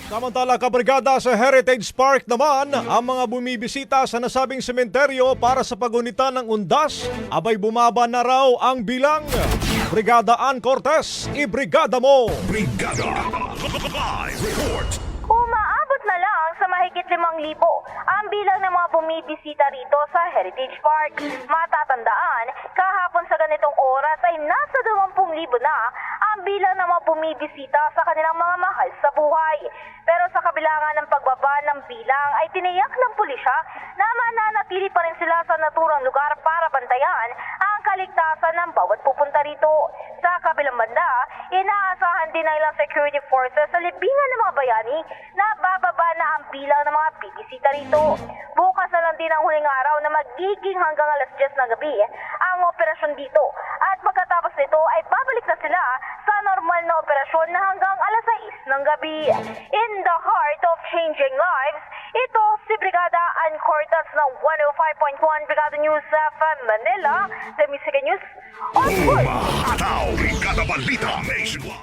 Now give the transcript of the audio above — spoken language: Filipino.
Samantala, kabrigada sa Heritage Park naman, ang mga bumibisita sa nasabing sementeryo para sa pagunita ng undas, abay bumaba na raw ang bilang. Brigada Ann Cortez, ibrigada mo! Brigada Live Report. Umaabot na lang sa mahigit 5,000 ang bilang ng mga bumibisita rito sa Heritage Park. Matatandaan, kahapon sa ganitong oras ay nasa 20,000 na ang bilang ng mga bumibisita sa kanilang mga mahal sa buhay. Pero sa kabila nga ng pagbaba ng bilang ay tiniyak ng pulisya na mananatili pa rin sila sa naturang lugar para bantayan ang kaligtasan ng bawat pupunta rito. Sa kabilang banda, inaasahan din ng ilang security forces sa libingan ng mga bayani na bababa na ang bilang ng mga bibisita rito. Bukas na lang din ang huling araw na magiging hanggang alas 10 ng gabi ang operasyon dito. At pagkatapos nito ay babalik na sila sa normal na operasyon na hanggang alas 6 ng gabi. In the heart of changing lives, ito si Brigada Ann Cortez ng 105.1 Brigada News FM Manila, The Music News on Foot. Umahataw, Brigada Balita Nationwide.